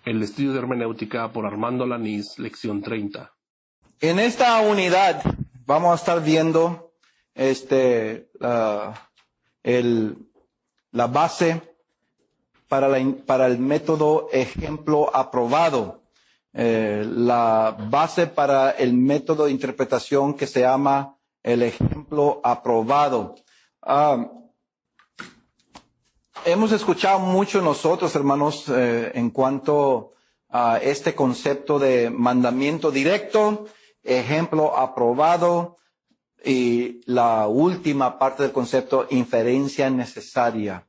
El estudio de hermenéutica por Armando Lanís, lección 30. En esta unidad vamos a estar viendo la base para el método ejemplo aprobado. La base para el método de interpretación que se llama el ejemplo aprobado. Hemos escuchado mucho nosotros, hermanos, en cuanto a este concepto de mandamiento directo, ejemplo aprobado y la última parte del concepto, inferencia necesaria.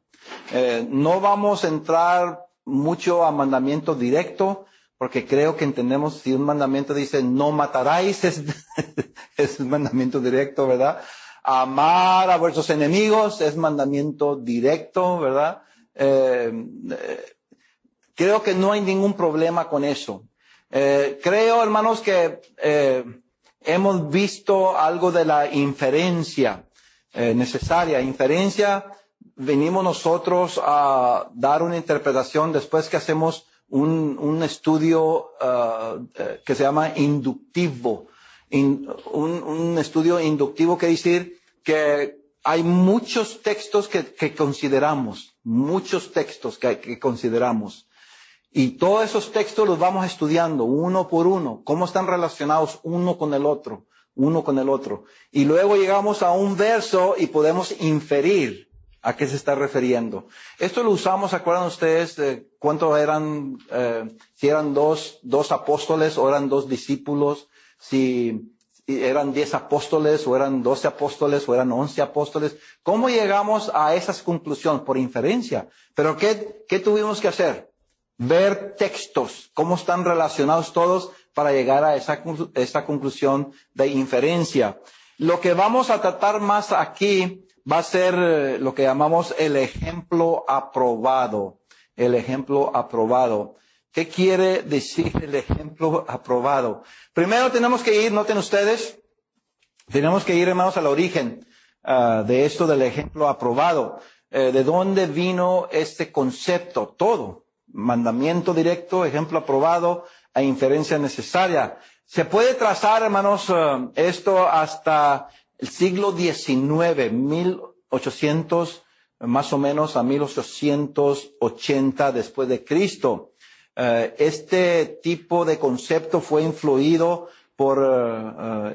No vamos a entrar mucho a mandamiento directo, porque creo que entendemos si un mandamiento dice no mataráis, es un mandamiento directo, ¿verdad? Amar a vuestros enemigos es mandamiento directo, ¿verdad? Creo que no hay ningún problema con eso. Creo, hermanos, que hemos visto algo de la inferencia necesaria. Inferencia, venimos nosotros a dar una interpretación después que hacemos un estudio que se llama inductivo. Un estudio inductivo quiere decir que hay muchos textos que consideramos, y todos esos textos los vamos estudiando uno por uno, cómo están relacionados uno con el otro. Y luego llegamos a un verso y podemos inferir a qué se está refiriendo. Esto lo usamos, ¿se acuerdan ustedes cuántos eran, si eran dos apóstoles o eran dos discípulos? Si eran 10 apóstoles, o eran 12 apóstoles, o eran 11 apóstoles. ¿Cómo llegamos a esas conclusiones? Por inferencia. Pero ¿qué tuvimos que hacer? Ver textos, cómo están relacionados todos para llegar a esa conclusión de inferencia. Lo que vamos a tratar más aquí va a ser lo que llamamos el ejemplo aprobado. El ejemplo aprobado. ¿Qué quiere decir el ejemplo aprobado? Primero tenemos que ir, noten ustedes, tenemos que ir, hermanos, al origen de esto del ejemplo aprobado. ¿De dónde vino este concepto? Todo. Mandamiento directo, ejemplo aprobado, e inferencia necesaria. Se puede trazar, hermanos, esto hasta el siglo XIX, 1800, más o menos a 1880 después de Cristo. Este tipo de concepto fue influido por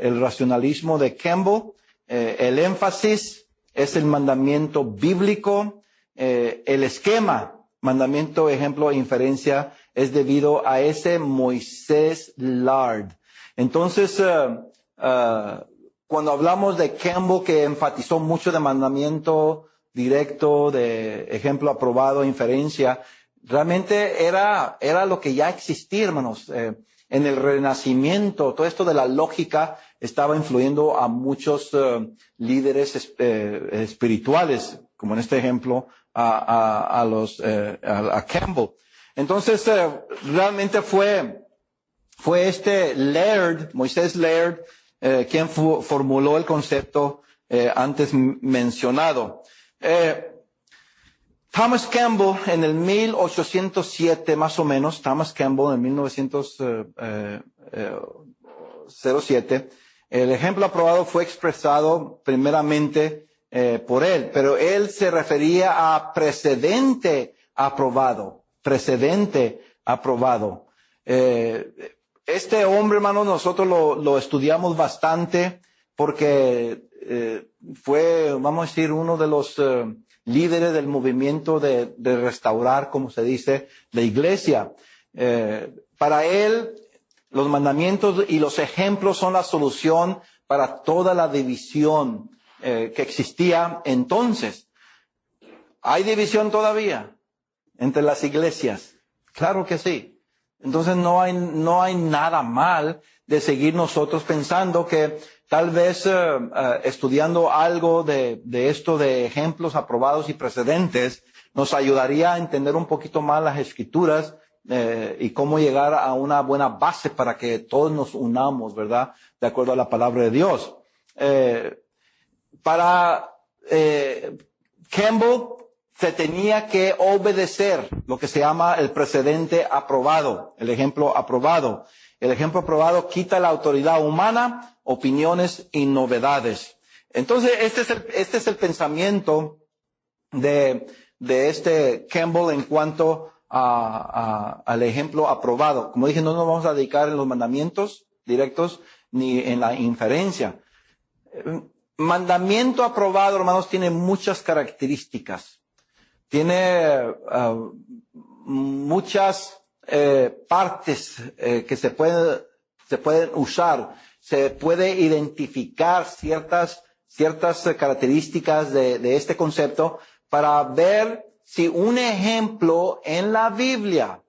el racionalismo de Campbell. El énfasis es el mandamiento bíblico. El esquema, mandamiento, ejemplo, inferencia, es debido a ese Moisés Lard. Entonces, cuando hablamos de Campbell, que enfatizó mucho de mandamiento directo, de ejemplo aprobado, inferencia, realmente era lo que ya existía, hermanos. En el Renacimiento, todo esto de la lógica estaba influyendo a muchos líderes espirituales, como en este ejemplo a Campbell. Entonces, realmente fue Laird, Moisés Laird, quien formuló el concepto antes mencionado. Thomas Campbell en el 1807 más o menos, Thomas Campbell en 1907, el ejemplo aprobado fue expresado primeramente por él, pero él se refería a precedente aprobado. Este hombre, hermano, nosotros lo estudiamos bastante porque fue, vamos a decir, uno de los líderes del movimiento de restaurar, como se dice, la iglesia. Para él, los mandamientos y los ejemplos son la solución para toda la división que existía entonces. ¿Hay división todavía entre las iglesias? Claro que sí. Entonces no hay nada mal de seguir nosotros pensando que tal vez estudiando algo de esto de ejemplos aprobados y precedentes nos ayudaría a entender un poquito más las escrituras y cómo llegar a una buena base para que todos nos unamos, ¿verdad? De acuerdo a la palabra de Dios. Para Campbell se tenía que obedecer lo que se llama el precedente aprobado, el ejemplo aprobado. El ejemplo aprobado quita la autoridad humana, opiniones y novedades. Entonces, este es el pensamiento de este Campbell en cuanto al ejemplo aprobado. Como dije, no nos vamos a dedicar en los mandamientos directos ni en la inferencia. Mandamiento aprobado, hermanos, tiene muchas características. Tiene muchas partes que se pueden usar. Se puede identificar ciertas características de este concepto para ver si un ejemplo en la Biblia,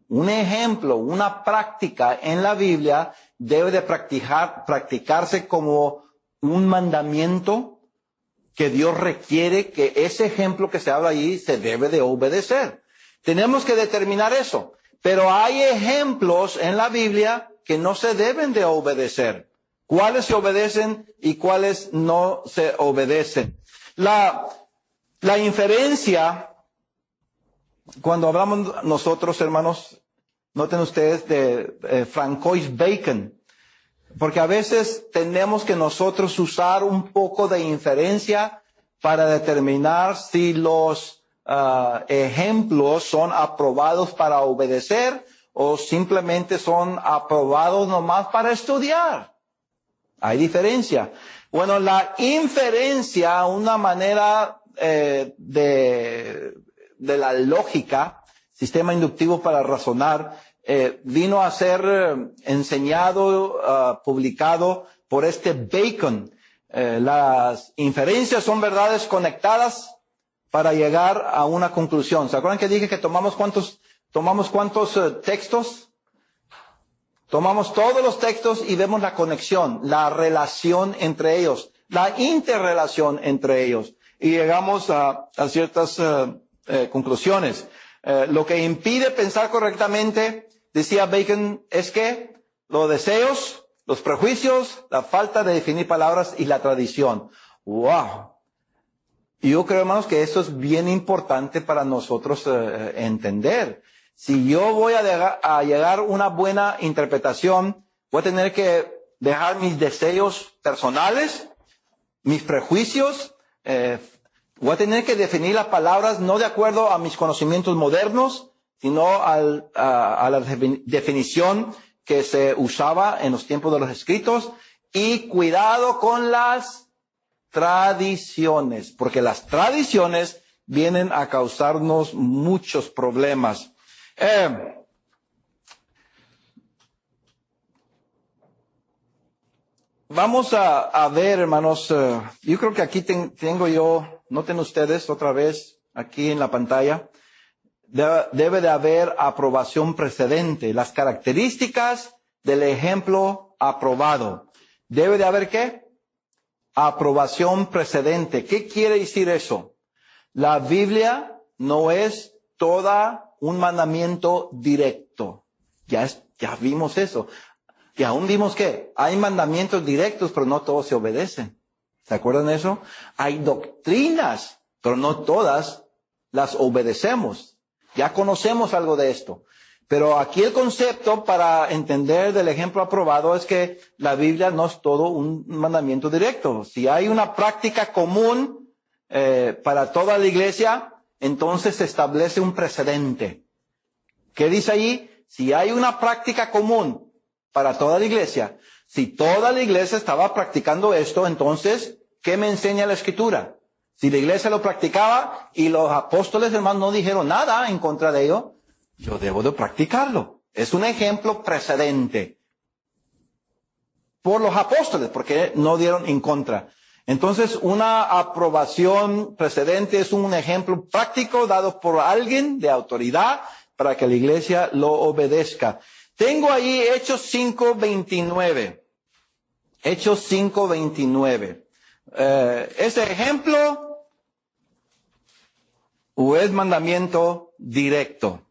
un ejemplo, una práctica en la Biblia debe de practicarse como un mandamiento que Dios requiere, que ese ejemplo que se habla allí se debe de obedecer. Tenemos que determinar eso. Pero hay ejemplos en la Biblia que no se deben de obedecer. ¿Cuáles se obedecen y cuáles no se obedecen? La inferencia, cuando hablamos nosotros, hermanos, noten ustedes de Francois Bacon, porque a veces tenemos que nosotros usar un poco de inferencia para determinar si los ejemplos son aprobados para obedecer o simplemente son aprobados nomás para estudiar. Hay diferencia. Bueno, la inferencia, una manera de la lógica, sistema inductivo para razonar, vino a ser enseñado, publicado por este Bacon. Las inferencias son verdades conectadas para llegar a una conclusión. ¿Se acuerdan que dije que tomamos cuántos textos? Tomamos todos los textos y vemos la conexión, la relación entre ellos, la interrelación entre ellos. Y llegamos a ciertas conclusiones. Lo que impide pensar correctamente, decía Bacon, es que los deseos, los prejuicios, la falta de definir palabras y la tradición. ¡Wow! Yo creo, hermanos, que eso es bien importante para nosotros entender. Si yo voy a llegar a una buena interpretación, voy a tener que dejar mis deseos personales, mis prejuicios, voy a tener que definir las palabras no de acuerdo a mis conocimientos modernos, sino a la definición que se usaba en los tiempos de los escritos, y cuidado con las tradiciones, porque las tradiciones vienen a causarnos muchos problemas. Vamos a ver, hermanos, yo creo que aquí tengo yo, noten ustedes otra vez aquí en la pantalla, debe de haber aprobación precedente, las características del ejemplo aprobado. ¿Debe de haber qué? Aprobación precedente. ¿Qué quiere decir eso? La Biblia no es toda un mandamiento directo. Ya vimos eso. Y aún vimos que hay mandamientos directos, pero no todos se obedecen. ¿Se acuerdan de eso? Hay doctrinas, pero no todas las obedecemos. Ya conocemos algo de esto. Pero aquí el concepto para entender del ejemplo aprobado es que la Biblia no es todo un mandamiento directo. Si hay una práctica común para toda la iglesia, entonces se establece un precedente. ¿Qué dice allí? Si hay una práctica común para toda la iglesia, si toda la iglesia estaba practicando esto, entonces, ¿qué me enseña la Escritura? Si la iglesia lo practicaba y los apóstoles, hermanos, no dijeron nada en contra de ello, yo debo de practicarlo. Es un ejemplo precedente por los apóstoles, porque no dieron en contra. Entonces, una aprobación precedente es un ejemplo práctico dado por alguien de autoridad para que la iglesia lo obedezca. Tengo ahí Hechos 5:29. Hechos 5:29. ¿Ese ejemplo o es mandamiento directo?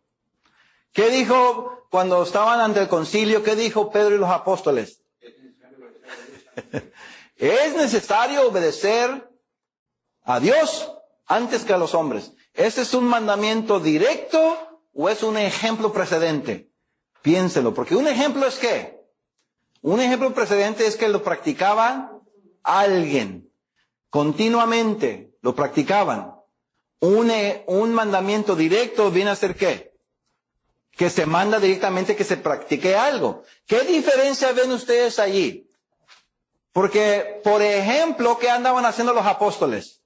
¿Qué dijo cuando estaban ante el concilio? ¿Qué dijo Pedro y los apóstoles? Es necesario obedecer a Dios antes que a los hombres. ¿Este es un mandamiento directo o es un ejemplo precedente? Piénselo, porque un ejemplo es ¿qué? Un ejemplo precedente es que lo practicaba alguien. Continuamente lo practicaban. Un mandamiento directo viene a ser ¿qué? Que se manda directamente que se practique algo. ¿Qué diferencia ven ustedes allí? Porque, por ejemplo, ¿qué andaban haciendo los apóstoles?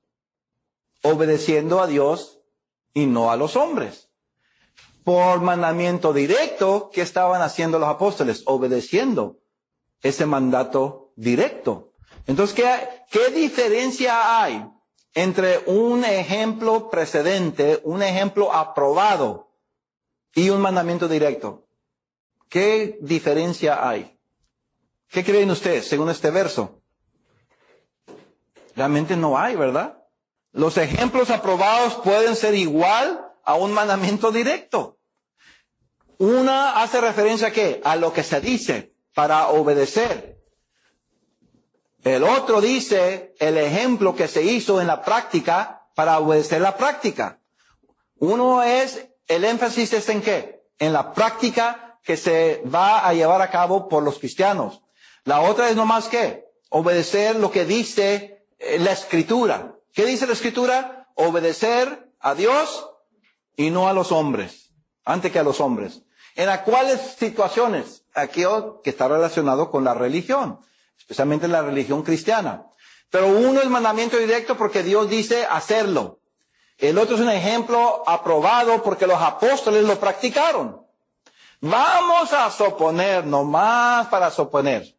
Obedeciendo a Dios y no a los hombres. Por mandamiento directo, ¿qué estaban haciendo los apóstoles? Obedeciendo ese mandato directo. Entonces, ¿qué diferencia hay entre un ejemplo precedente, un ejemplo aprobado y un mandamiento directo? ¿Qué diferencia hay? ¿Qué creen ustedes según este verso? Realmente no hay, ¿verdad? Los ejemplos aprobados pueden ser igual a un mandamiento directo. Una hace referencia ¿a qué? A lo que se dice para obedecer. El otro dice el ejemplo que se hizo en la práctica para obedecer la práctica. Uno es, el énfasis es en qué? En la práctica que se va a llevar a cabo por los cristianos. La otra es nomás ¿qué? Obedecer lo que dice la Escritura. ¿Qué dice la Escritura? Obedecer a Dios y no a los hombres, antes que a los hombres. ¿En las cuales situaciones? Aquello que está relacionado con la religión, especialmente la religión cristiana. Pero uno es mandamiento directo porque Dios dice hacerlo. El otro es un ejemplo aprobado porque los apóstoles lo practicaron. Vamos a suponer, nomás para suponer,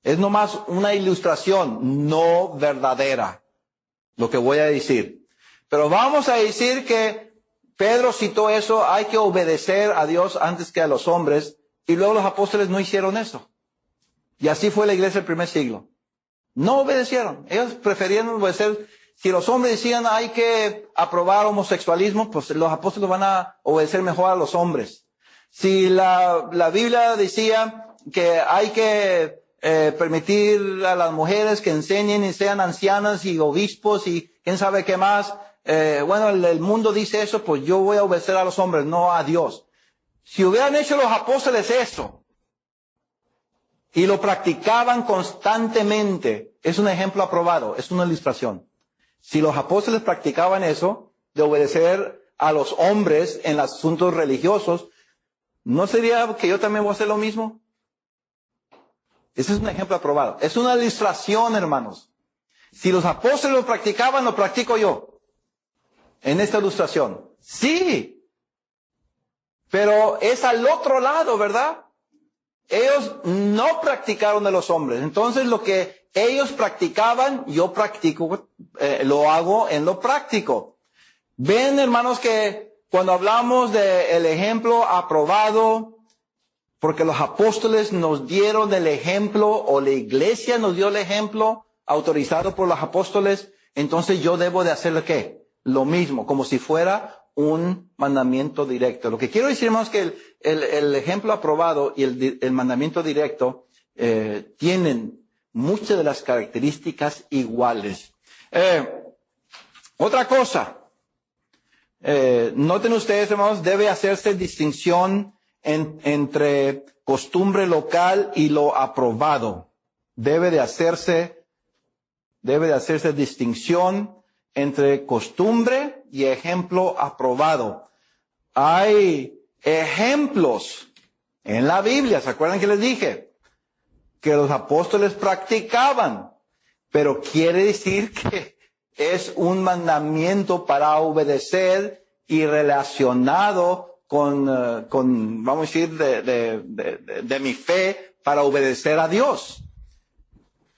es nomás una ilustración no verdadera, lo que voy a decir. Pero vamos a decir que Pedro citó eso, hay que obedecer a Dios antes que a los hombres, y luego los apóstoles no hicieron eso. Y así fue la iglesia del primer siglo. No obedecieron. Ellos preferían obedecer. Si los hombres decían hay que aprobar homosexualismo, pues los apóstoles van a obedecer mejor a los hombres. Si la Biblia decía que hay que permitir a las mujeres que enseñen y sean ancianas y obispos y quién sabe qué más, bueno, el mundo dice eso, pues yo voy a obedecer a los hombres, no a Dios. Si hubieran hecho los apóstoles eso, y lo practicaban constantemente, es un ejemplo aprobado, es una ilustración. Si los apóstoles practicaban eso, de obedecer a los hombres en los asuntos religiosos, ¿no sería que yo también voy a hacer lo mismo? Ese es un ejemplo aprobado. Es una ilustración, hermanos. Si los apóstoles lo practicaban, lo practico yo. En esta ilustración. Sí. Pero es al otro lado, ¿verdad? Ellos no practicaron de los hombres. Entonces lo que ellos practicaban, yo practico, lo hago en lo práctico. Ven, hermanos, que cuando hablamos del ejemplo aprobado, porque los apóstoles nos dieron el ejemplo, o la iglesia nos dio el ejemplo, autorizado por los apóstoles, entonces yo debo de hacer ¿qué? Lo mismo, como si fuera un mandamiento directo. Lo que quiero decir, hermanos, que el ejemplo aprobado y el mandamiento directo tienen muchas de las características iguales. Otra cosa, noten ustedes, hermanos, debe hacerse distinción entre costumbre local y lo aprobado. Debe de hacerse distinción entre costumbre y ejemplo aprobado. Hay ejemplos en la Biblia, ¿se acuerdan que les dije? Que los apóstoles practicaban, pero quiere decir que es un mandamiento para obedecer y relacionado con vamos a decir, de mi fe para obedecer a Dios.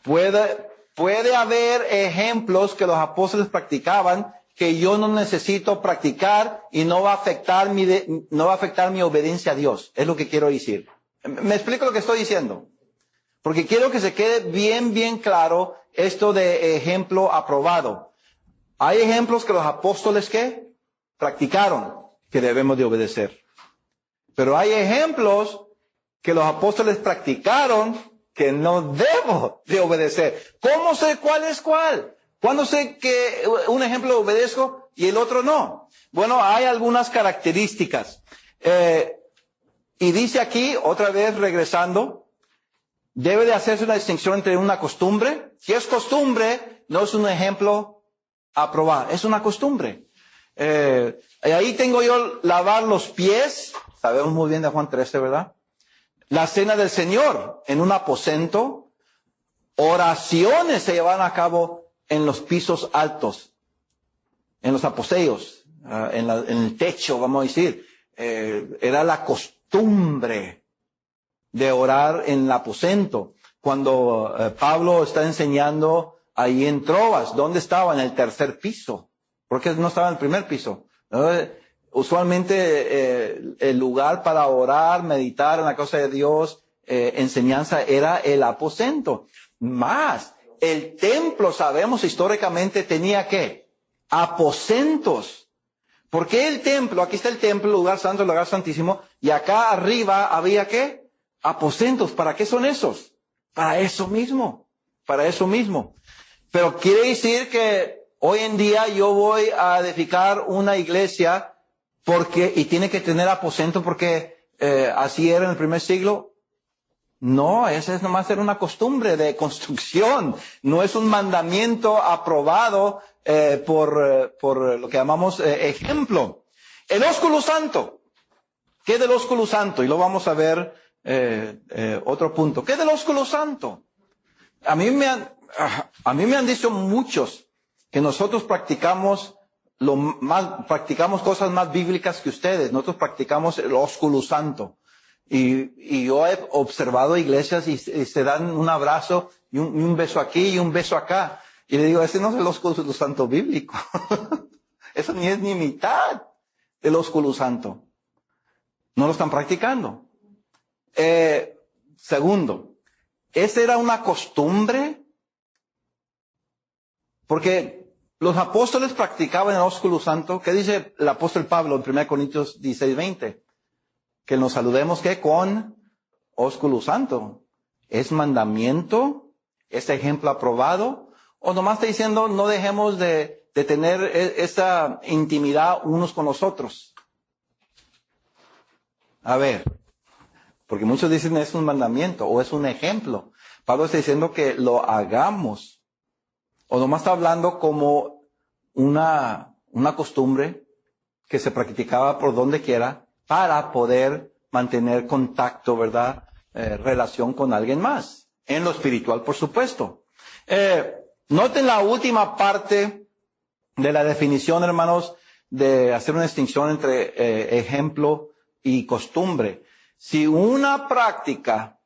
Puede haber ejemplos que los apóstoles practicaban que yo no necesito practicar y no va a afectar mi obediencia a Dios. Es lo que quiero decir. ¿Me explico lo que estoy diciendo? Porque quiero que se quede bien claro esto de ejemplo aprobado. Hay ejemplos que los apóstoles ¿qué? Practicaron, que debemos de obedecer. Pero hay ejemplos que los apóstoles practicaron que no debo de obedecer. ¿Cómo sé cuál es cuál? ¿Cuándo sé que un ejemplo obedezco? y el otro no? Bueno, hay algunas características. Y dice aquí, otra vez regresando, debe de hacerse una distinción entre una costumbre. Si es costumbre, no es un ejemplo a probar, es una costumbre. Y ahí tengo yo lavar los pies, sabemos muy bien de Juan 13, ¿verdad? La cena del Señor en un aposento, oraciones se llevan a cabo en los pisos altos, en los aposeos, en el techo, vamos a decir. Era la costumbre de orar en el aposento. Cuando Pablo está enseñando ahí en Troas, ¿dónde estaba? En el tercer piso. ¿Por qué no estaba en el primer piso? Usualmente el lugar para orar, meditar en la cosa de Dios, enseñanza, era el aposento. Más, el templo, sabemos históricamente, tenía ¿qué? Aposentos. ¿Por qué el templo? Aquí está el templo, el lugar santo, el lugar santísimo, y acá arriba había ¿qué? Aposentos. ¿Para qué son esos? Para eso mismo. Para eso mismo. Pero quiere decir que hoy en día yo voy a edificar una iglesia y tiene que tener aposento porque así era en el primer siglo. No, esa es nomás era una costumbre de construcción. No es un mandamiento aprobado por lo que llamamos ejemplo. El ósculo santo. ¿Qué es del ósculo santo? Y lo vamos a ver otro punto. ¿Qué es del ósculo santo? A mí me han dicho muchos que nosotros practicamos cosas más bíblicas que ustedes. Nosotros practicamos el ósculo santo. Y yo he observado iglesias y se dan un abrazo y un beso aquí y un beso acá. Y le digo, ese no es el ósculo santo bíblico. Eso ni es ni mitad del ósculo santo. No lo están practicando. Segundo, ¿esa era una costumbre? Porque los apóstoles practicaban el ósculo santo. ¿Qué dice el apóstol Pablo en 1 Corintios 16:20? Que nos saludemos ¿qué? Con ósculo santo. ¿Es mandamiento? ¿Es ejemplo aprobado? ¿O nomás está diciendo no dejemos de tener esa intimidad unos con los otros? A ver, porque muchos dicen es un mandamiento o es un ejemplo. Pablo está diciendo que lo hagamos. O nomás está hablando como una costumbre que se practicaba por donde quiera para poder mantener contacto, ¿verdad? Relación con alguien más. En lo espiritual, por supuesto. Noten la última parte de la definición, hermanos, de hacer una distinción entre ejemplo y costumbre. Si una práctica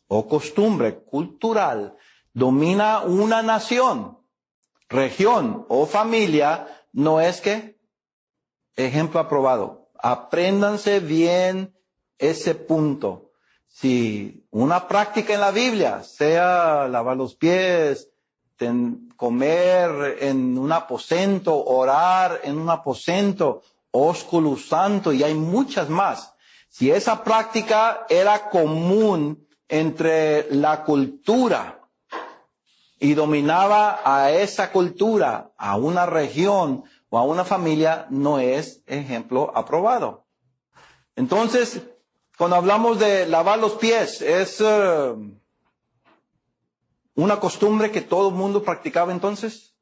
o costumbre cultural domina una nación, región o familia, no es que ejemplo aprobado. Apréndanse bien ese punto. Si una práctica en la Biblia, sea lavar los pies, comer en un aposento, orar en un aposento, ósculo santo, y hay muchas más. Si esa práctica era común entre la cultura y dominaba a esa cultura, a una región o a una familia, no es ejemplo aprobado. Entonces, cuando hablamos de lavar los pies, es una costumbre que todo el mundo practicaba entonces,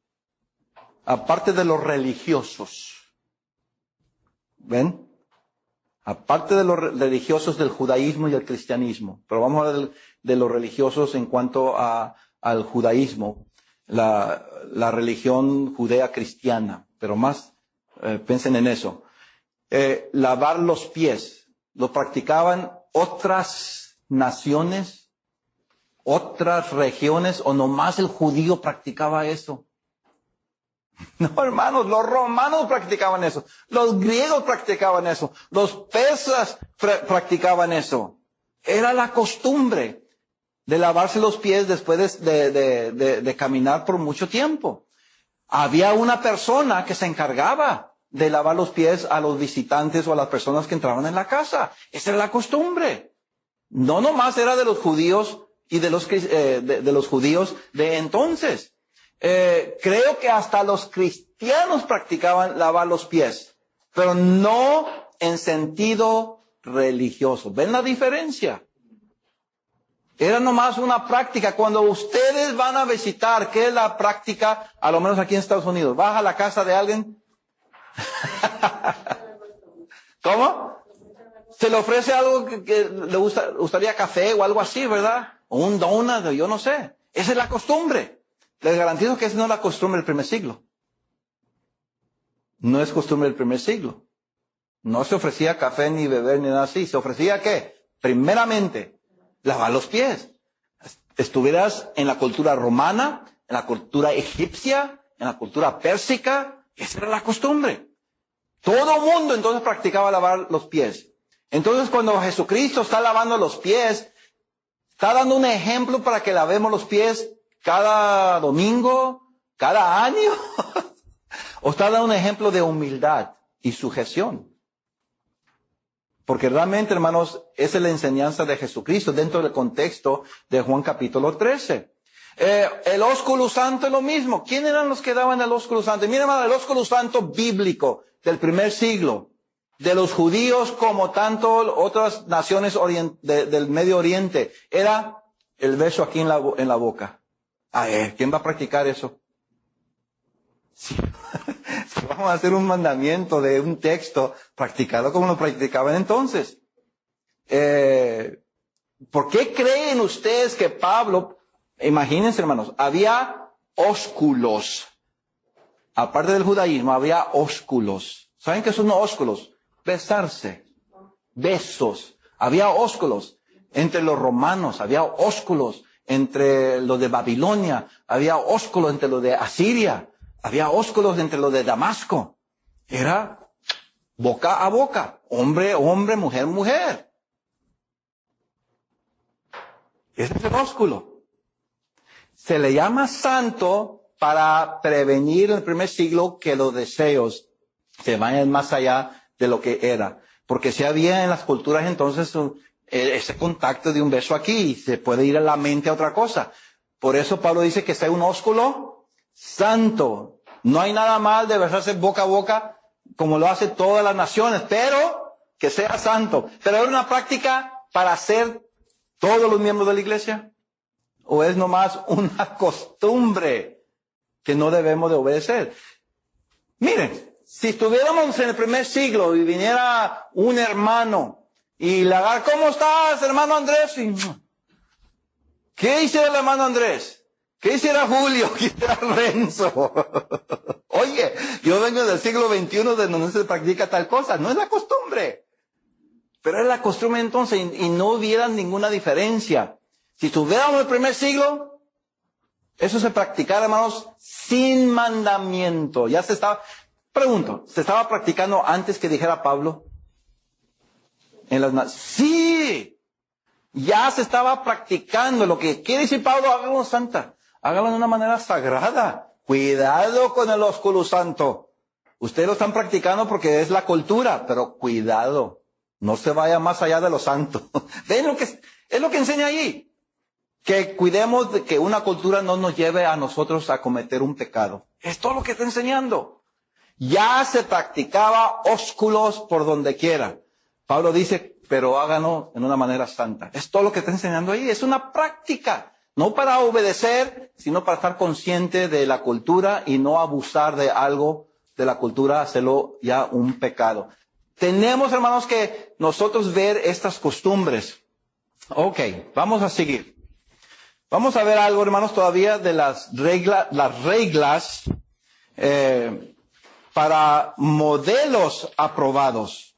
aparte de los religiosos. ¿Ven? Aparte de los religiosos del judaísmo y el cristianismo. Pero vamos a hablar de los religiosos en cuanto al judaísmo, la religión judea cristiana. Pero más, piensen en eso. Lavar los pies, lo practicaban otras naciones, otras regiones, o nomás el judío practicaba eso. No, hermanos, los romanos practicaban eso, los griegos practicaban eso, los persas practicaban eso. Era la costumbre de lavarse los pies después de caminar por mucho tiempo. Había una persona que se encargaba de lavar los pies a los visitantes o a las personas que entraban en la casa. Esa era la costumbre. No nomás era de los judíos y de los judíos de entonces. Creo que hasta los cristianos practicaban lavar los pies, pero no en sentido religioso. ¿Ven la diferencia? Era nomás una práctica. Cuando ustedes van a visitar, ¿qué es la práctica? A lo menos aquí en Estados Unidos. ¿Vas a la casa de alguien? ¿Cómo? Se le ofrece algo que le gustaría café o algo así, ¿verdad? O un donut, yo no sé. Esa es la costumbre. Les garantizo que esa no es la costumbre del primer siglo. No es costumbre del primer siglo. No se ofrecía café ni beber ni nada así. ¿Se ofrecía qué? Primeramente, lavar los pies. Estuvieras en la cultura romana, en la cultura egipcia, en la cultura pérsica, esa era la costumbre. Todo mundo entonces practicaba lavar los pies. Entonces cuando Jesucristo está lavando los pies, está dando un ejemplo para que lavemos los pies cada domingo, cada año. O está dando un ejemplo de humildad y sujeción. Porque realmente, hermanos, esa es la enseñanza de Jesucristo dentro del contexto de Juan capítulo 13. El ósculo santo es lo mismo. ¿Quién eran los que daban el ósculo santo? Miren, hermano, el ósculo santo bíblico del primer siglo, de los judíos como tanto otras naciones del Medio Oriente, era el beso aquí en la boca. A ver, ¿quién va a practicar eso? Sí. Si vamos a hacer un mandamiento de un texto, practicado como lo practicaban entonces. ¿Por qué creen ustedes que Pablo, imagínense hermanos, había ósculos? Aparte del judaísmo, había ósculos. ¿Saben qué son ósculos? Besarse. Besos. Había ósculos entre los romanos, había ósculos entre los de Babilonia, había ósculos entre los de Asiria. Había ósculos entre los de Damasco. Era boca a boca. Hombre, hombre, mujer, mujer. Ese es el ósculo. Se le llama santo para prevenir en el primer siglo que los deseos se vayan más allá de lo que era. Porque si había en las culturas entonces ese contacto de un beso aquí, se puede ir a la mente a otra cosa. Por eso Pablo dice que sea un ósculo santo. No hay nada mal de besarse boca a boca como lo hacen todas las naciones, pero que sea santo. Pero ¿es una práctica para hacer todos los miembros de la iglesia? ¿O es nomás una costumbre que no debemos de obedecer? Miren, si estuviéramos en el primer siglo y viniera un hermano y le agarra, ¿cómo estás, hermano Andrés? Y, ¿qué hiciera el hermano Andrés? ¿Qué hiciera Julio? ¿Qué hiciera Renzo? Oye, yo vengo del siglo XXI de donde se practica tal cosa. No es la costumbre. Pero es la costumbre entonces y no hubiera ninguna diferencia. Si estuviéramos en el primer siglo, eso se practicara, hermanos, sin mandamiento. Ya se estaba, pregunto, ¿se estaba practicando antes que dijera Pablo? Sí, ya se estaba practicando. Lo que quiere decir Pablo, hágalo santa. Hágalo de una manera sagrada. Cuidado con el ósculo santo. Ustedes lo están practicando porque es la cultura, pero cuidado. No se vaya más allá de lo santo. ¿Ven lo que es lo que enseña ahí? Que cuidemos de que una cultura no nos lleve a nosotros a cometer un pecado. Es todo lo que está enseñando. Ya se practicaba ósculos por donde quiera. Pablo dice, pero háganlo en una manera santa. Es todo lo que está enseñando ahí. Es una práctica. No para obedecer, sino para estar consciente de la cultura y no abusar de algo de la cultura, hacerlo ya un pecado. Tenemos, hermanos, que nosotros ver estas costumbres. Ok, vamos a seguir. Vamos a ver algo, hermanos, todavía de las reglas para modelos aprobados.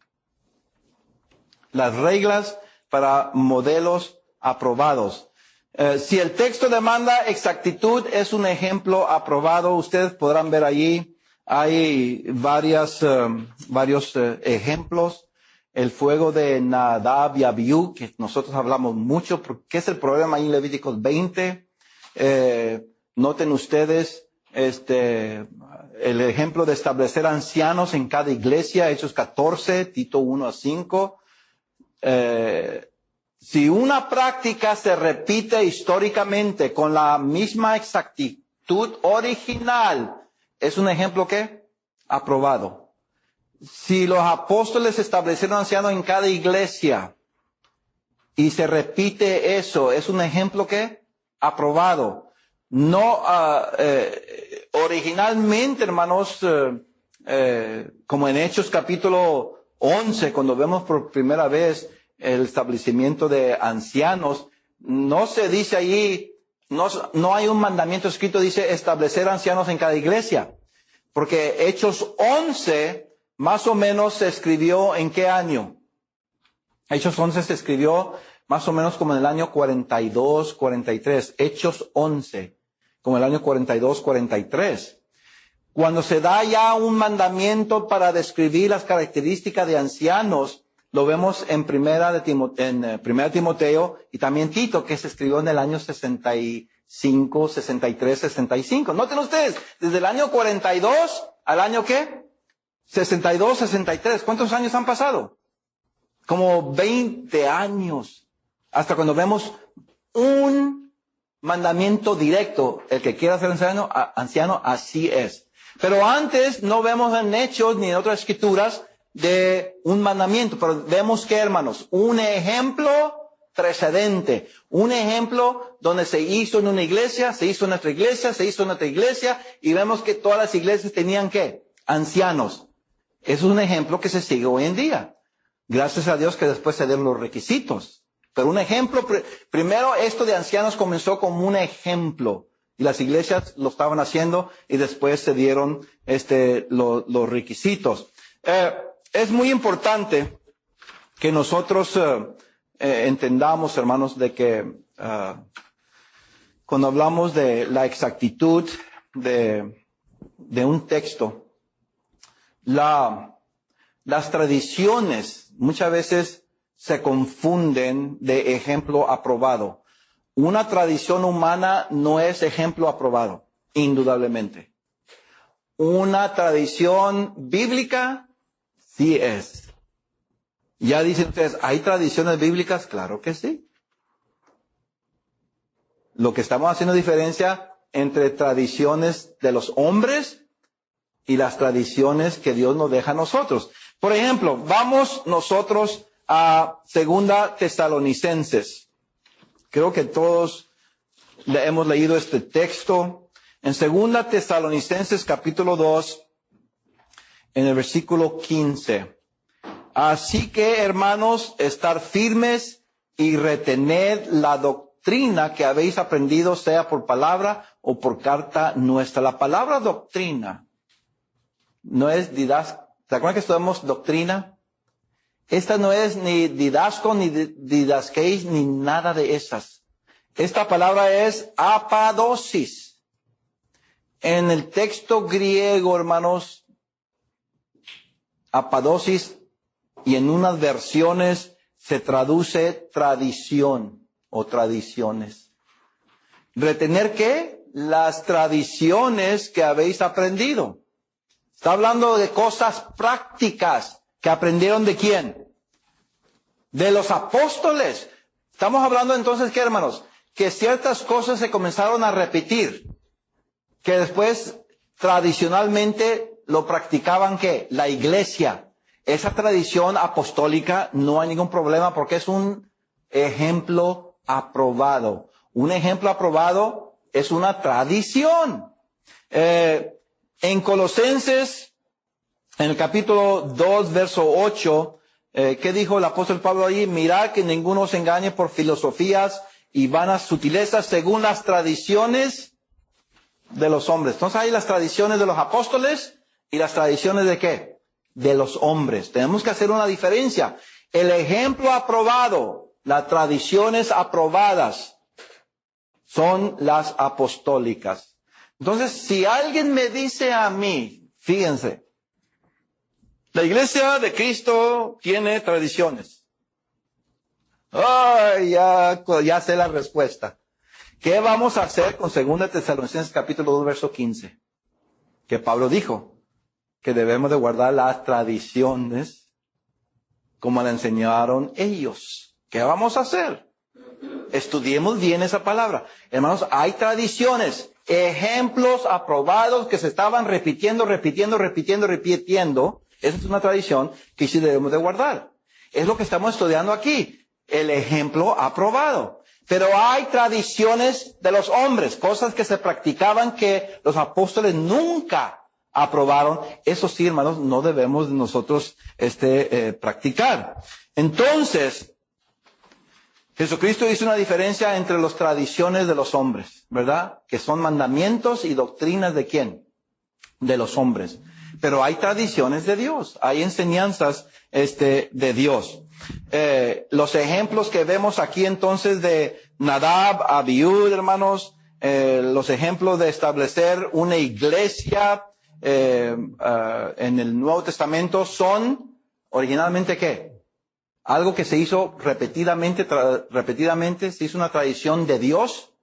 Las reglas para modelos aprobados. Si el texto demanda exactitud, es un ejemplo aprobado. Ustedes podrán ver allí, hay varios ejemplos. El fuego de Nadab y Abiú, que nosotros hablamos mucho, porque es el problema ahí en Levíticos 20. Noten ustedes, el ejemplo de establecer ancianos en cada iglesia, Hechos 14, Tito 1-5. Si una práctica se repite históricamente con la misma exactitud original, es un ejemplo ¿qué? Aprobado. Si los apóstoles establecieron ancianos en cada iglesia y se repite eso, es un ejemplo ¿qué? Aprobado. No, originalmente, hermanos, como en Hechos capítulo 11, cuando vemos por primera vez el establecimiento de ancianos, no se dice allí, no hay un mandamiento escrito, dice establecer ancianos en cada iglesia. Porque Hechos 11, más o menos se escribió ¿en qué año? Hechos 11 se escribió más o menos como en el año 42, 43. Hechos 11, como el año 42, 43. Cuando se da ya un mandamiento para describir las características de ancianos, lo vemos en Primera Timoteo y también Tito, que se escribió en el año 65, 63, 65. Noten ustedes, desde el año 42 al año ¿qué? 62, 63. ¿Cuántos años han pasado? Como 20 años. Hasta cuando vemos un mandamiento directo, el que quiera ser anciano, así es. Pero antes no vemos en Hechos ni en otras escrituras de un mandamiento, pero vemos que, hermanos, un ejemplo precedente, un ejemplo donde se hizo en una iglesia, se hizo en otra iglesia, se hizo en otra iglesia, y vemos que todas las iglesias tenían ¿qué? Ancianos. Eso es un ejemplo que se sigue hoy en día. Gracias a Dios que después se den los requisitos. Pero un ejemplo, primero esto de ancianos comenzó como un ejemplo. Y las iglesias lo estaban haciendo y después se dieron los requisitos. Es muy importante que nosotros entendamos, hermanos, de que cuando hablamos de la exactitud de un texto, las tradiciones muchas veces se confunden de ejemplo aprobado. Una tradición humana no es ejemplo aprobado, indudablemente. Una tradición bíblica sí es. Ya dicen ustedes, ¿hay tradiciones bíblicas? Claro que sí. Lo que estamos haciendo diferencia entre tradiciones de los hombres y las tradiciones que Dios nos deja a nosotros. Por ejemplo, vamos nosotros a 2 Tesalonicenses. Creo que todos hemos leído este texto. En 2 Tesalonicenses capítulo 2, en el versículo 15. Así que, hermanos, estar firmes y retened la doctrina que habéis aprendido, sea por palabra o por carta nuestra. La palabra doctrina no es didasco. ¿Se acuerdan que estudiamos doctrina? Esta no es ni didasco, ni didasqueis, ni nada de esas. Esta palabra es apadosis. En el texto griego, hermanos, apadosis, y en unas versiones se traduce tradición o tradiciones. ¿Retener qué? Las tradiciones que habéis aprendido. Está hablando de cosas prácticas que aprendieron ¿de quién? De los apóstoles. Estamos hablando entonces, ¿qué, hermanos? Que ciertas cosas se comenzaron a repetir, que después tradicionalmente lo practicaban ¿qué? La iglesia. Esa tradición apostólica no hay ningún problema porque es un ejemplo aprobado. Un ejemplo aprobado es una tradición. En Colosenses, en el capítulo 2, verso 8, ¿qué dijo el apóstol Pablo allí? Mirad que ninguno os engañe por filosofías y vanas sutilezas según las tradiciones de los hombres. Entonces hay las tradiciones de los apóstoles y las tradiciones ¿de qué? De los hombres. Tenemos que hacer una diferencia. El ejemplo aprobado, las tradiciones aprobadas, son las apostólicas. Entonces, si alguien me dice a mí, fíjense, la iglesia de Cristo tiene tradiciones. Ay, ya sé la respuesta. ¿Qué vamos a hacer con 2 Tesalonicenses capítulo 2, verso 15? Que Pablo dijo que debemos de guardar las tradiciones como le enseñaron ellos. ¿Qué vamos a hacer? Estudiemos bien esa palabra. Hermanos, hay tradiciones, ejemplos aprobados que se estaban repitiendo. Esa es una tradición que sí debemos de guardar. Es lo que estamos estudiando aquí. El ejemplo aprobado. Pero hay tradiciones de los hombres, cosas que se practicaban que los apóstoles nunca aprobaron. Eso sí, hermanos, no debemos nosotros practicar. Entonces, Jesucristo hizo una diferencia entre las tradiciones de los hombres, ¿verdad? Que son mandamientos y doctrinas ¿de quién? De los hombres. Pero hay tradiciones de Dios, hay enseñanzas de Dios. Los ejemplos que vemos aquí entonces de Nadab, Abiud, hermanos, los ejemplos de establecer una iglesia en el Nuevo Testamento son originalmente ¿qué? Algo que se hizo repetidamente, se hizo una tradición de Dios.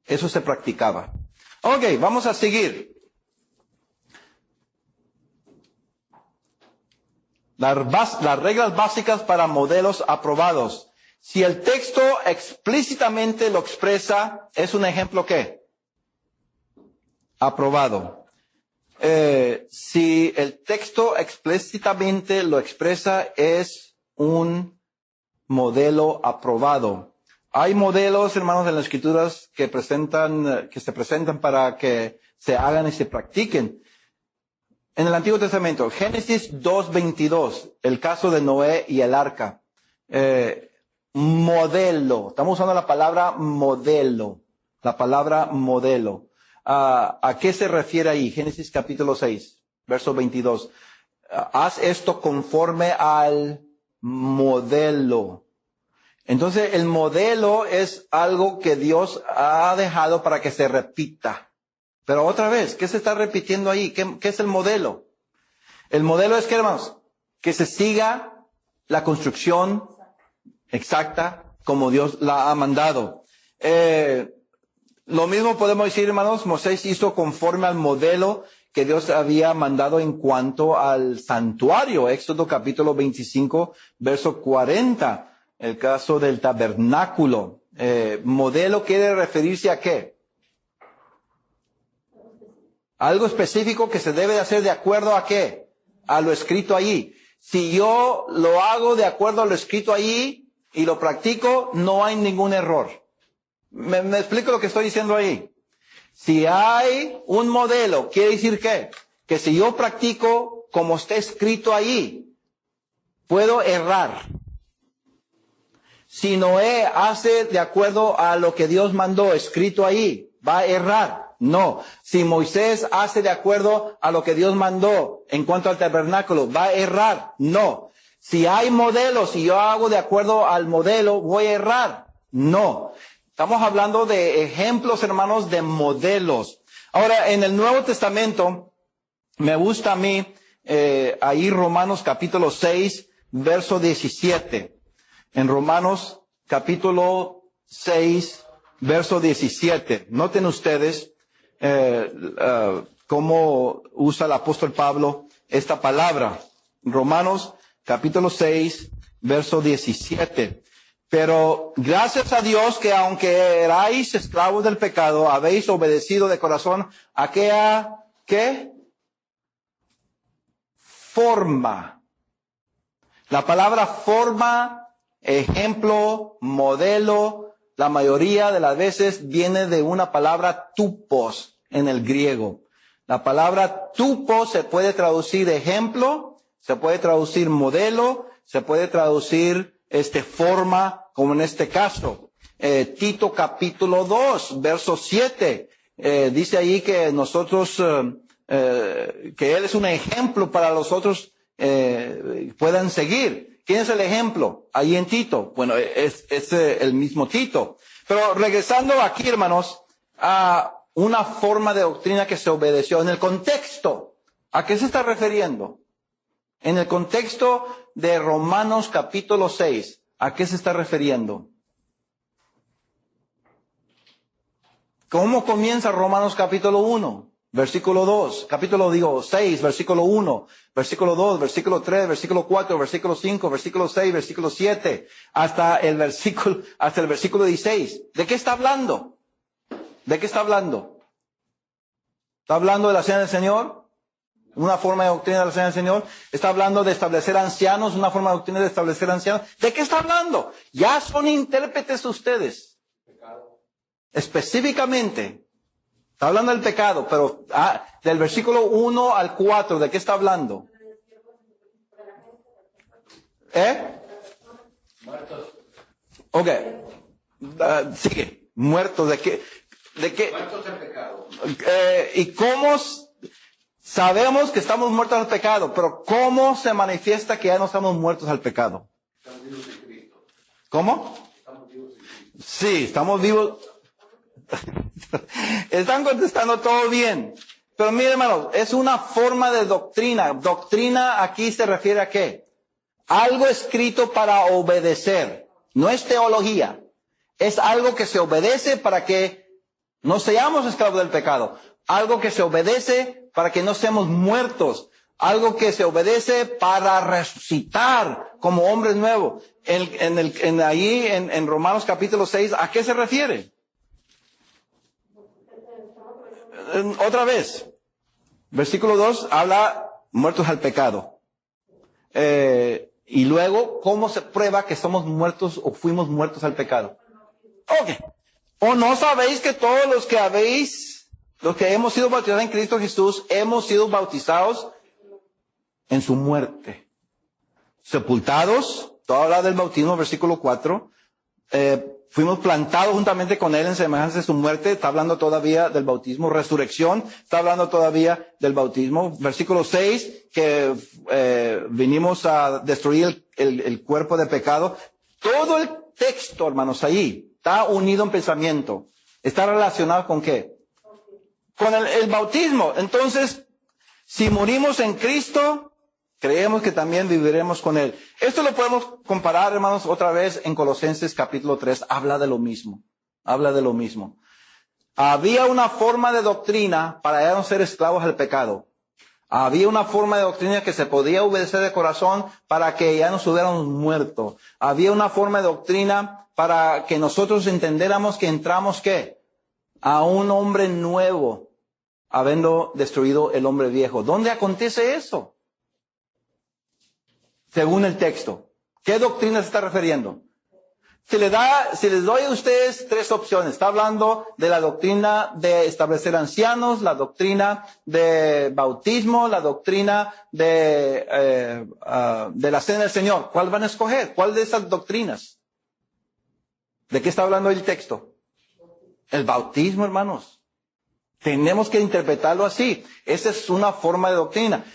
Eso se practicaba. Ok, vamos a seguir. Las reglas básicas para modelos aprobados. Si el texto explícitamente lo expresa, ¿es un ejemplo qué? Aprobado. Si el texto explícitamente lo expresa, es un modelo aprobado. Hay modelos, hermanos, en las Escrituras que se presentan para que se hagan y se practiquen. En el Antiguo Testamento, Génesis 2:22, el caso de Noé y el arca. Modelo. Estamos usando la palabra modelo. La palabra modelo. ¿A qué se refiere ahí? Génesis capítulo 6, verso 22. Haz esto conforme al modelo. Entonces, el modelo es algo que Dios ha dejado para que se repita. Pero otra vez, ¿qué se está repitiendo ahí? ¿Qué es el modelo? El modelo es, ¿qué, hermanos? Que se siga la construcción exacta como Dios la ha mandado. Lo mismo podemos decir, hermanos, Moisés hizo conforme al modelo que Dios había mandado en cuanto al santuario. Éxodo capítulo 25, verso 40. El caso del tabernáculo. Modelo quiere referirse a ¿qué? Algo específico que se debe de hacer de acuerdo a ¿qué? A lo escrito allí. Si yo lo hago de acuerdo a lo escrito allí y lo practico, no hay ningún error. ¿Me explico lo que estoy diciendo ahí? Si hay un modelo, quiere decir ¿qué? Que si yo practico como está escrito ahí, puedo errar. Si Noé hace de acuerdo a lo que Dios mandó escrito ahí, ¿va a errar? No. Si Moisés hace de acuerdo a lo que Dios mandó en cuanto al tabernáculo, ¿va a errar? No. Si hay modelos y yo hago de acuerdo al modelo, ¿voy a errar? No. Estamos hablando de ejemplos, hermanos, de modelos. Ahora, en el Nuevo Testamento, me gusta a mí, ahí Romanos capítulo 6, verso 17. En Romanos capítulo 6, verso 17. Noten ustedes cómo usa el apóstol Pablo esta palabra. Romanos capítulo 6, verso 17. Pero gracias a Dios que aunque erais esclavos del pecado, habéis obedecido de corazón a aquella, ¿qué? Forma. La palabra forma, ejemplo, modelo, la mayoría de las veces viene de una palabra tupos en el griego. La palabra tupos se puede traducir ejemplo, se puede traducir modelo, se puede traducir forma, como en este caso. Tito capítulo 2, verso 7, dice ahí que nosotros, que Él es un ejemplo para los otros, puedan seguir. ¿Quién es el ejemplo? Ahí en Tito. Bueno, es el mismo Tito. Pero regresando aquí, hermanos, a una forma de doctrina que se obedeció en el contexto. ¿A qué se está refiriendo? En el contexto de Romanos capítulo 6, ¿a qué se está refiriendo? ¿Cómo comienza Romanos capítulo 1? versículo 2, capítulo 6, versículo 1, versículo 2, versículo 3, versículo 4, versículo 5, versículo 6, versículo 7, hasta el versículo 16. ¿De qué está hablando? ¿De qué está hablando? ¿Está hablando de la cena del Señor? Una forma de doctrina de la cena del Señor. ¿Está hablando de establecer ancianos? Una forma de doctrina de establecer ancianos. ¿De qué está hablando? Ya son intérpretes ustedes. Específicamente. Está hablando del pecado, pero del versículo 1 al 4, ¿de qué está hablando? Muertos. Ok. Sigue. Muertos. ¿De qué? Muertos al pecado. ¿Y cómo sabemos que estamos muertos al pecado? Pero ¿cómo se manifiesta que ya no estamos muertos al pecado? Estamos vivos en Cristo. ¿Cómo? Estamos vivos en Cristo. Sí, estamos vivos. Están contestando todo bien. Pero miren, hermanos, es una forma de doctrina. Doctrina aquí se refiere a qué? Algo escrito para obedecer. No es teología. Es algo que se obedece para que no seamos esclavos del pecado. Algo que se obedece para que no seamos muertos. Algo que se obedece para resucitar como hombres nuevos. Ahí en Romanos capítulo 6, ¿a qué se refiere? Otra vez, versículo 2 habla muertos al pecado. Y luego, ¿cómo se prueba que somos muertos o fuimos muertos al pecado? Ok. ¿O no sabéis que todos los que hemos sido bautizados en Cristo Jesús, hemos sido bautizados en su muerte? Sepultados, todo habla del bautismo, versículo 4. Fuimos plantados juntamente con Él en semejanza de su muerte. Está hablando todavía del bautismo. Resurrección. Está hablando todavía del bautismo. Versículo 6, que vinimos a destruir el cuerpo de pecado. Todo el texto, hermanos, ahí está unido en pensamiento. Está relacionado con ¿qué? Con el bautismo. Entonces, si morimos en Cristo, creemos que también viviremos con Él. Esto lo podemos comparar, hermanos, otra vez en Colosenses capítulo 3. Habla de lo mismo. Habla de lo mismo. Había una forma de doctrina para ya no ser esclavos al pecado. Había una forma de doctrina que se podía obedecer de corazón para que ya nos hubiéramos muerto. Había una forma de doctrina para que nosotros entendiéramos que entramos, ¿qué? A un hombre nuevo, habiendo destruido el hombre viejo. ¿Dónde acontece eso? Según el texto. ¿Qué doctrina se está refiriendo? Si les doy a ustedes tres opciones. Está hablando de la doctrina de establecer ancianos, la doctrina de bautismo, la doctrina de la cena del Señor. ¿Cuál van a escoger? ¿Cuál de esas doctrinas? ¿De qué está hablando el texto? El bautismo, hermanos. Tenemos que interpretarlo así. Esa es una forma de doctrina.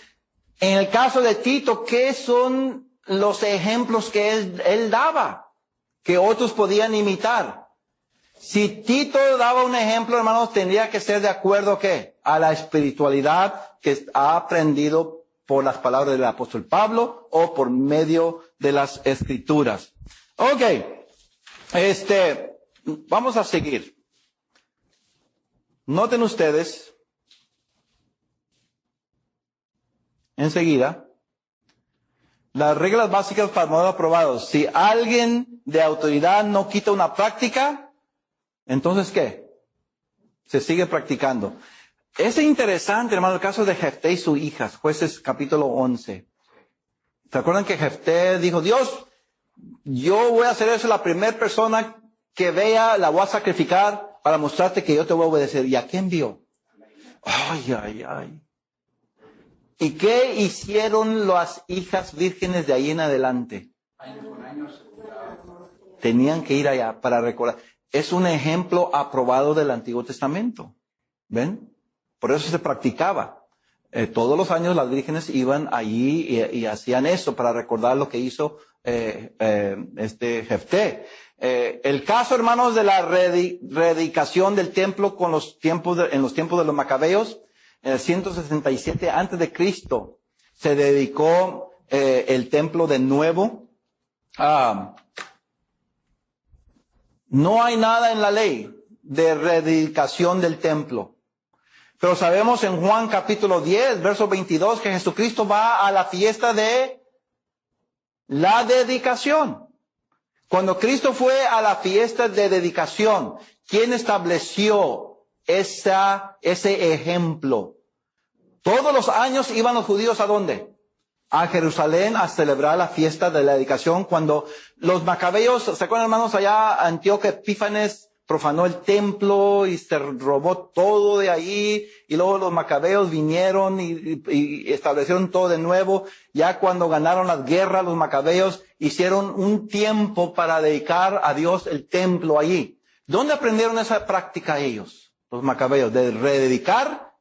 En el caso de Tito, ¿qué son los ejemplos que él daba? Que otros podían imitar. Si Tito daba un ejemplo, hermanos, tendría que ser de acuerdo, ¿qué? A la espiritualidad que ha aprendido por las palabras del apóstol Pablo o por medio de las escrituras. Ok. Vamos a seguir. Noten ustedes, enseguida, las reglas básicas para modelos aprobados. Si alguien de autoridad no quita una práctica, entonces ¿qué? Se sigue practicando. Es interesante, hermano, el caso de Jefté y sus hijas, Jueces capítulo 11. ¿Se acuerdan que Jefté dijo, Dios, yo voy a hacer eso, la primera persona que vea la voy a sacrificar para mostrarte que yo te voy a obedecer? ¿Y a quién vio? Ay, ay, ay. ¿Y qué hicieron las hijas vírgenes de ahí en adelante? Tenían que ir allá para recordar. Es un ejemplo aprobado del Antiguo Testamento. ¿Ven? Por eso se practicaba. Todos los años las vírgenes iban allí y hacían eso para recordar lo que hizo Jefté. El caso, hermanos, de la reedificación del templo en los tiempos de los macabeos. En el 167 antes de Cristo se dedicó el templo de nuevo. No hay nada en la ley de reedificación del templo. Pero sabemos en Juan capítulo 10, verso 22, que Jesucristo va a la fiesta de la dedicación. Cuando Cristo fue a la fiesta de dedicación, ¿quién estableció ese ejemplo? Todos los años iban los judíos ¿a dónde? A Jerusalén a celebrar la fiesta de la dedicación. Cuando los macabeos, ¿se acuerdan, hermanos? Allá Antíoco Epífanes profanó el templo y se robó todo de ahí, y luego los macabeos vinieron y establecieron todo de nuevo. Ya cuando ganaron las guerras, los macabeos hicieron un tiempo para dedicar a Dios el templo allí. ¿Dónde aprendieron esa práctica ellos, los macabeos? De rededicar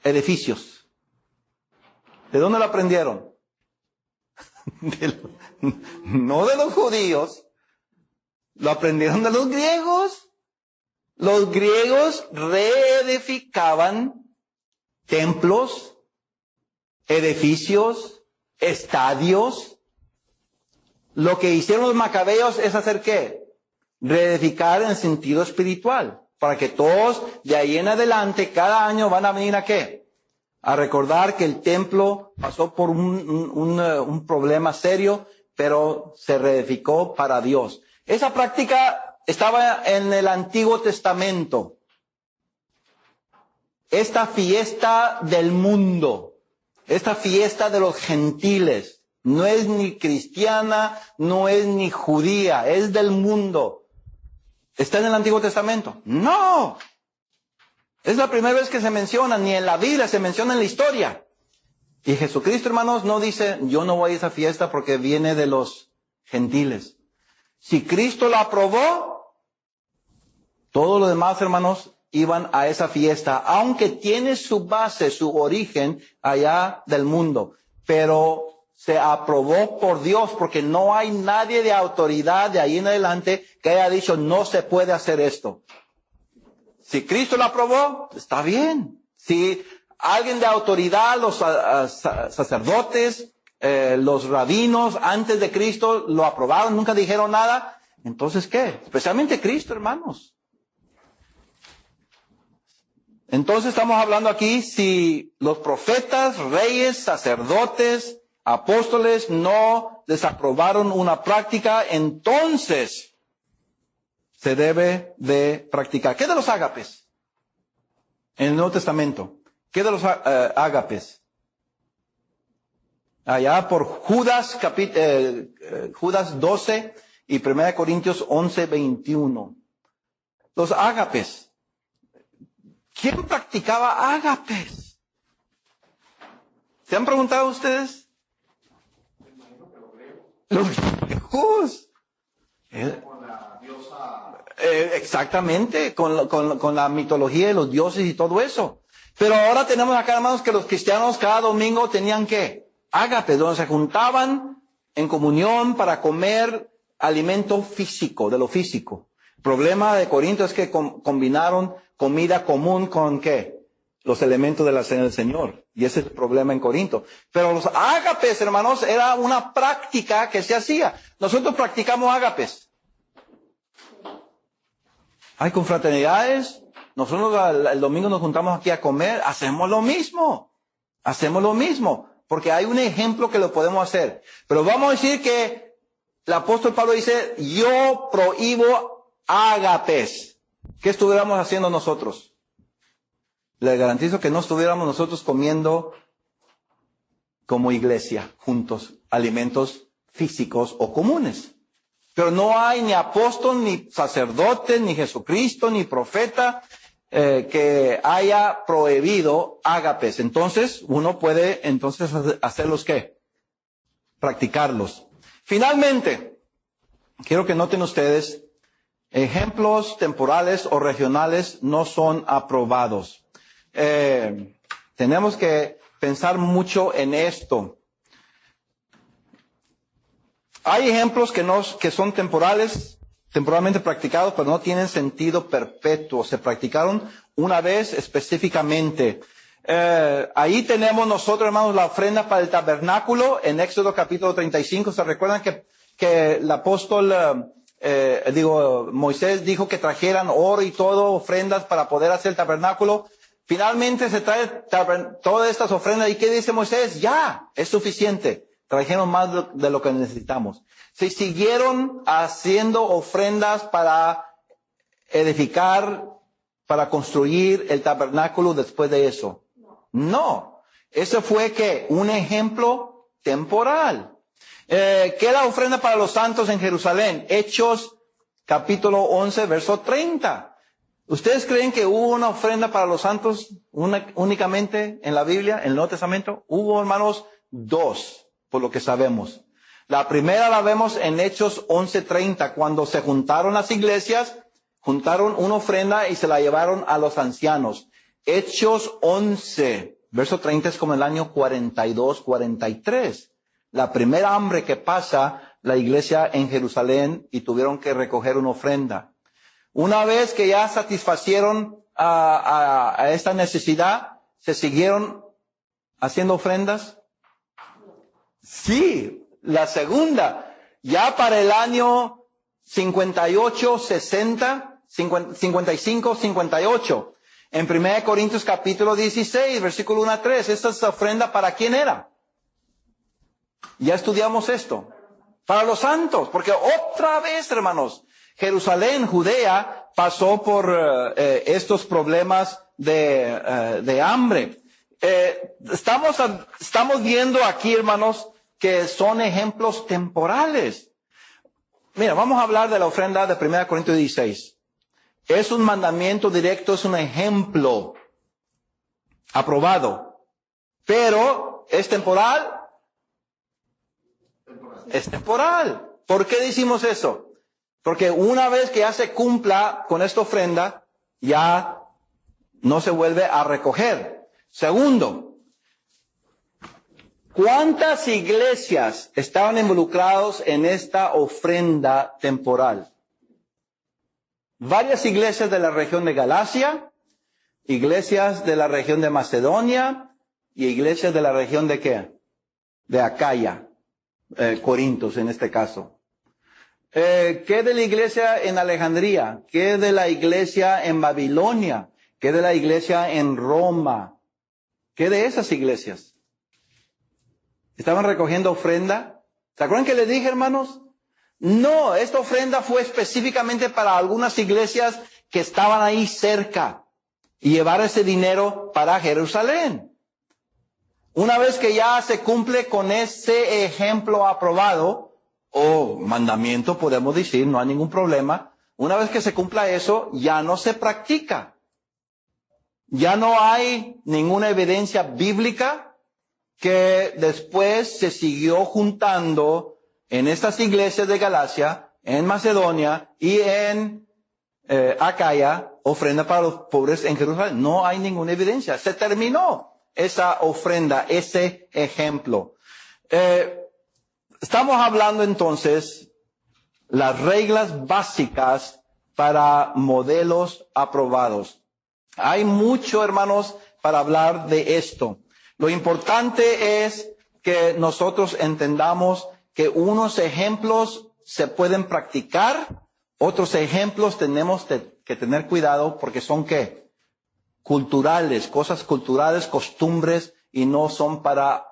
edificios. ¿De dónde lo aprendieron? No de los judíos. Lo aprendieron de los griegos. Los griegos reedificaban templos, edificios, estadios. Lo que hicieron los macabeos es hacer ¿qué? Reedificar en sentido espiritual. Para que todos de ahí en adelante, cada año van a venir ¿a qué? A recordar que el templo pasó por un problema serio, pero se reedificó para Dios. Esa práctica estaba en el Antiguo Testamento. Esta fiesta del mundo, esta fiesta de los gentiles, no es ni cristiana, no es ni judía, es del mundo. ¿Está en el Antiguo Testamento? No. Es la primera vez que se menciona, ni en la Biblia se menciona en la historia. Y Jesucristo, hermanos, no dice, yo no voy a esa fiesta porque viene de los gentiles. Si Cristo la aprobó, todos los demás, hermanos, iban a esa fiesta, aunque tiene su base, su origen allá del mundo. Pero se aprobó por Dios porque no hay nadie de autoridad de ahí en adelante que haya dicho, no se puede hacer esto. Si Cristo lo aprobó, está bien. Si alguien de autoridad, los sacerdotes, los rabinos antes de Cristo lo aprobaron, nunca dijeron nada, entonces ¿qué? Especialmente Cristo, hermanos. Entonces estamos hablando aquí si los profetas, reyes, sacerdotes, apóstoles no desaprobaron una práctica, entonces se debe de practicar. ¿Qué de los ágapes? En el Nuevo Testamento. ¿Qué de los ágapes? Allá por Judas 12 y 1 Corintios 11, 21. Los ágapes. ¿Quién practicaba ágapes? ¿Se han preguntado ustedes? Los griegos. Exactamente, con la mitología de los dioses y todo eso. Pero ahora tenemos acá, hermanos, que los cristianos cada domingo tenían ¿qué? Ágapes, donde se juntaban en comunión para comer alimento físico, de lo físico. El problema de Corinto es que combinaron comida común con ¿qué? Los elementos de la cena del Señor. Y ese es el problema en Corinto. Pero los ágapes, hermanos, era una práctica que se hacía. Nosotros practicamos ágapes. Hay confraternidades, nosotros el domingo nos juntamos aquí a comer, hacemos lo mismo, porque hay un ejemplo que lo podemos hacer. Pero vamos a decir que el apóstol Pablo dice, yo prohíbo ágapes. ¿Qué estuviéramos haciendo nosotros? Le garantizo que no estuviéramos nosotros comiendo como iglesia, juntos, alimentos físicos o comunes. Pero no hay ni apóstol, ni sacerdote, ni Jesucristo, ni profeta que haya prohibido ágapes. Entonces, uno puede entonces hacerlos ¿qué? Practicarlos. Finalmente, quiero que noten ustedes, ejemplos temporales o regionales no son aprobados. Tenemos que pensar mucho en esto. Hay ejemplos que son temporalmente practicados, pero no tienen sentido perpetuo. Se practicaron una vez específicamente. Ahí tenemos nosotros, hermanos, la ofrenda para el tabernáculo en Éxodo capítulo 35. ¿Se recuerdan que el apóstol, Moisés dijo que trajeran oro y todo, ofrendas para poder hacer el tabernáculo? Finalmente se trae todas estas ofrendas. ¿Y qué dice Moisés? Ya, es suficiente. Trajeron más de lo que necesitamos. Se siguieron haciendo ofrendas para edificar, para construir el tabernáculo después de eso. No. Eso fue que un ejemplo temporal. ¿Qué es la ofrenda para los santos en Jerusalén? Hechos capítulo 11, verso 30. ¿Ustedes creen que hubo una ofrenda para los santos únicamente en la Biblia, en el Nuevo Testamento? Hubo, hermanos, dos, por lo que sabemos. La primera la vemos en Hechos 11:30, cuando se juntaron las iglesias, juntaron una ofrenda y se la llevaron a los ancianos. Hechos 11, verso 30 es como el año 42, 43. La primera hambre que pasa la iglesia en Jerusalén y tuvieron que recoger una ofrenda. Una vez que ya satisfacieron a esta necesidad, ¿se siguieron haciendo ofrendas? Sí, la segunda. Ya para el año 58, 60, 55, 58. En 1 Corintios capítulo 16, versículo 1 a 3. ¿Esta es ofrenda para quién era? Ya estudiamos esto. Para los santos. Porque otra vez, hermanos, Jerusalén, Judea, pasó por estos problemas de hambre. Estamos viendo aquí, hermanos, que son ejemplos temporales. Mira, vamos a hablar de la ofrenda de 1 Corintios 16. Es un mandamiento directo, es un ejemplo aprobado. Pero, ¿es temporal? Es temporal. ¿Por qué decimos eso? Porque una vez que ya se cumpla con esta ofrenda, ya no se vuelve a recoger. Segundo, ¿cuántas iglesias estaban involucrados en esta ofrenda temporal? Varias iglesias de la región de Galacia, iglesias de la región de Macedonia y iglesias de la región de ¿qué? De Acaya, Corintios en este caso. ¿Qué de la iglesia en Alejandría? ¿Qué de la iglesia en Babilonia? ¿Qué de la iglesia en Roma? ¿Qué de esas iglesias? ¿Estaban recogiendo ofrenda? ¿Se acuerdan que les dije, hermanos? No, esta ofrenda fue específicamente para algunas iglesias que estaban ahí cerca y llevar ese dinero para Jerusalén. Una vez que ya se cumple con ese ejemplo aprobado, o mandamiento, podemos decir, no hay ningún problema. Una vez que se cumpla eso, ya no se practica. Ya no hay ninguna evidencia bíblica que después se siguió juntando en estas iglesias de Galacia, en Macedonia y en Acaya, ofrenda para los pobres en Jerusalén. No hay ninguna evidencia. Se terminó esa ofrenda, ese ejemplo. Estamos hablando entonces las reglas básicas para modelos aprobados. Hay mucho, hermanos, para hablar de esto. Lo importante es que nosotros entendamos que unos ejemplos se pueden practicar, otros ejemplos tenemos que tener cuidado porque son ¿qué? Culturales, cosas culturales, costumbres y no son para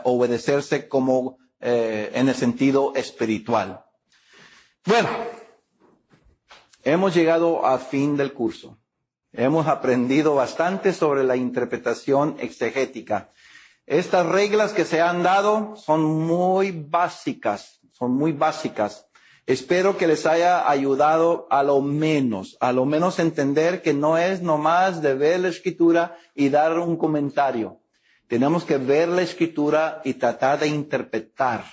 obedecerse como en el sentido espiritual. Bueno, hemos llegado al fin del curso. Hemos aprendido bastante sobre la interpretación exegética. Estas reglas que se han dado son muy básicas, Espero que les haya ayudado a lo menos entender que no es nomás de ver la escritura y dar un comentario. Tenemos que ver la escritura y tratar de interpretar.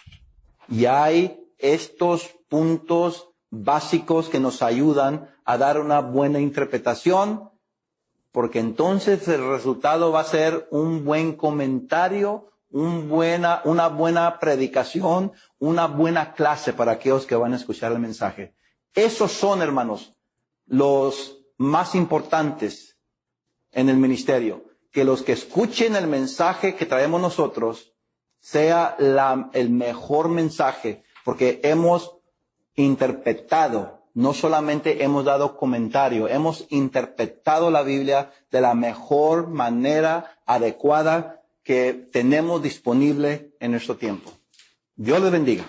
Y hay estos puntos básicos que nos ayudan a dar una buena interpretación, porque entonces el resultado va a ser un buen comentario, una buena predicación, una buena clase para aquellos que van a escuchar el mensaje. Esos son, hermanos, los más importantes en el ministerio. Que los que escuchen el mensaje que traemos nosotros sea el mejor mensaje, porque hemos interpretado no solamente hemos dado comentario, hemos interpretado la Biblia de la mejor manera adecuada que tenemos disponible en nuestro tiempo. Dios les bendiga.